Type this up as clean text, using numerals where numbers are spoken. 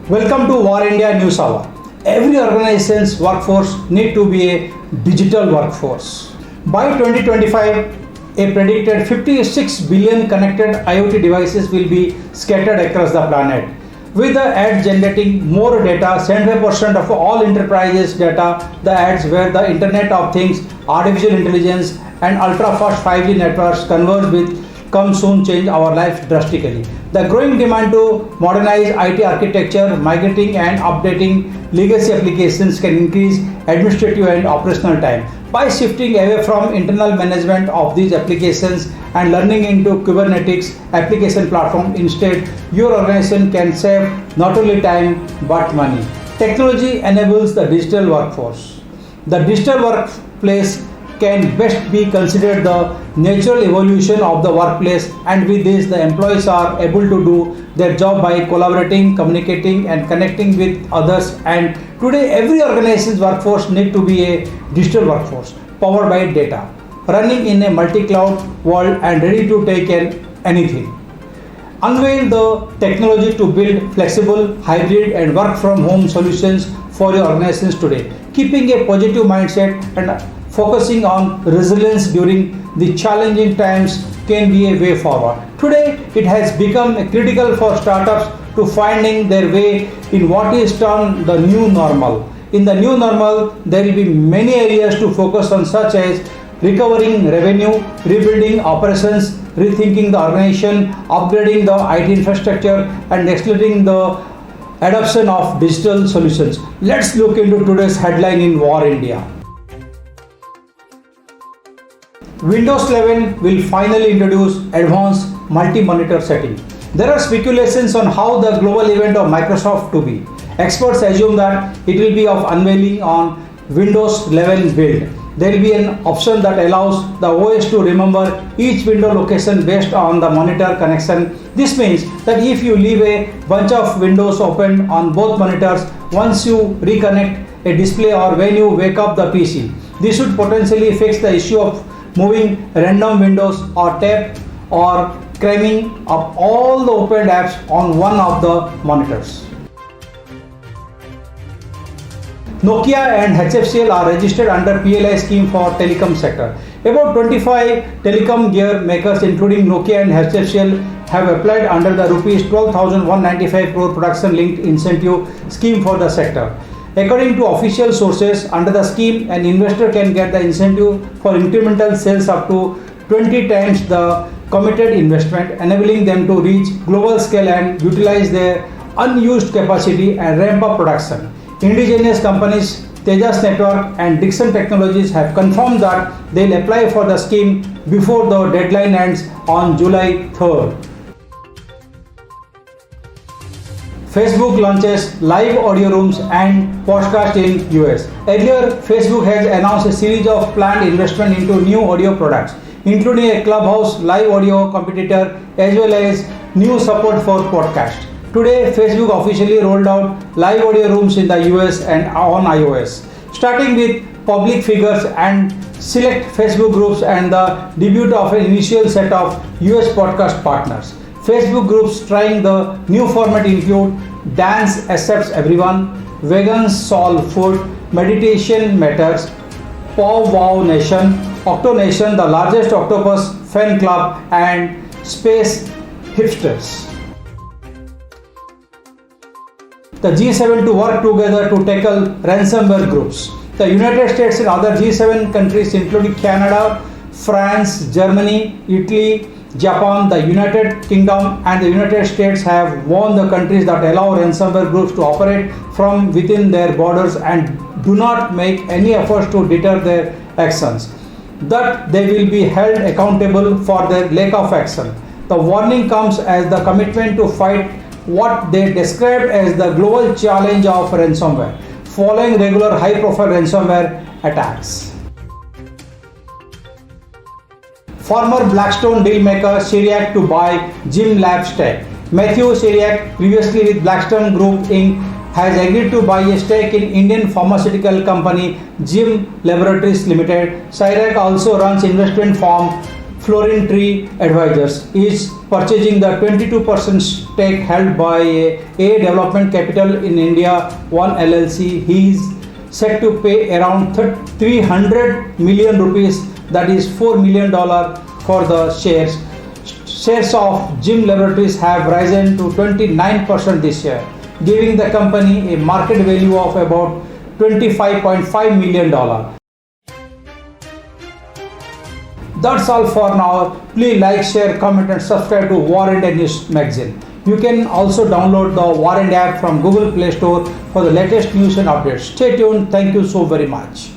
Welcome to War India News Hour. Every organization's workforce need to be a digital workforce. By 2025, a predicted 56 billion connected IoT devices will be scattered across the planet. With the ads generating more data, 75% of all enterprises data, the ads where the Internet of Things, artificial intelligence and ultra-fast 5G networks converge with come soon change our life drastically. The growing demand to modernize IT architecture, migrating and updating legacy applications can increase administrative and operational time. By shifting away from internal management of these applications and learning into Kubernetes application platform instead, your organization can save not only time but money. Technology enables the digital workforce. The digital workplace can best be considered the natural evolution of the workplace, and with this the employees are able to do their job by collaborating, communicating and connecting with others. And today every organization's workforce need to be a digital workforce powered by data, running in a multi-cloud world and ready to take anything. Unveil the technology to build flexible, hybrid and work from home solutions for your organizations today, keeping a positive mindset and focusing on resilience during the challenging times can be a way forward. Today, it has become critical for startups to finding their way in what is termed the new normal. In the new normal, there will be many areas to focus on, such as recovering revenue, rebuilding operations, rethinking the organization, upgrading the IT infrastructure and accelerating the adoption of digital solutions. Let's look into today's headline in War India. Windows 11 will finally introduce advanced multi-monitor setting. There are speculations on how the global event of Microsoft to be. Experts assume that it will be of unveiling on Windows 11 build. There will be an option that allows the OS to remember each window location based on the monitor connection. This means that if you leave a bunch of windows open on both monitors, once you reconnect a display or when you wake up the PC, this should potentially fix the issue of moving random windows or tap or cramming up all the opened apps on one of the monitors. Nokia and HFCL are registered under PLI scheme for telecom sector. About 25 telecom gear makers including Nokia and HFCL have applied under the rupees 12,195 crore production linked incentive scheme for the sector. According to official sources, under the scheme, an investor can get the incentive for incremental sales up to 20 times the committed investment, enabling them to reach global scale and utilize their unused capacity and ramp up production. Indigenous companies Tejas Network and Dixon Technologies have confirmed that they'll apply for the scheme before the deadline ends on July 3rd. Facebook launches live audio rooms and podcast in US. Earlier, Facebook has announced a series of planned investment into new audio products, including a Clubhouse live audio competitor as well as new support for podcast. Today, Facebook officially rolled out live audio rooms in the US and on iOS, starting with public figures and select Facebook groups and the debut of an initial set of US podcast partners. Facebook groups trying the new format include Dance Accepts Everyone, Vegans Solve Food, Meditation Matters, Pow Wow Nation, Octo Nation, the largest octopus fan club, and Space Hipsters. The G7 to work together to tackle ransomware groups. The United States and other G7 countries including Canada, France, Germany, Italy, Japan, the United Kingdom and the United States have warned the countries that allow ransomware groups to operate from within their borders and do not make any efforts to deter their actions, that they will be held accountable for their lack of action. The warning comes as the commitment to fight what they described as the global challenge of ransomware, following regular high-profile ransomware attacks. Former Blackstone dealmaker Syriac to buy Jim Labs tech. Matthew Syriac, previously with Blackstone Group Inc., has agreed to buy a stake in Indian pharmaceutical company Jim Laboratories Limited. Syriac also runs investment firm Florin Tree Advisors is purchasing the 22% stake held by A Development Capital in India 1 LLC. He is set to pay around 300 million rupees, that is $4 million for the shares. Shares of Jim Laboratories have risen to 29% this year, giving the company a market value of about $25.5 million. That's all for now. Please like, share, comment and subscribe to War India News Magazine. You can also download the War India app from Google Play Store for the latest news and updates. Stay tuned. Thank you so very much.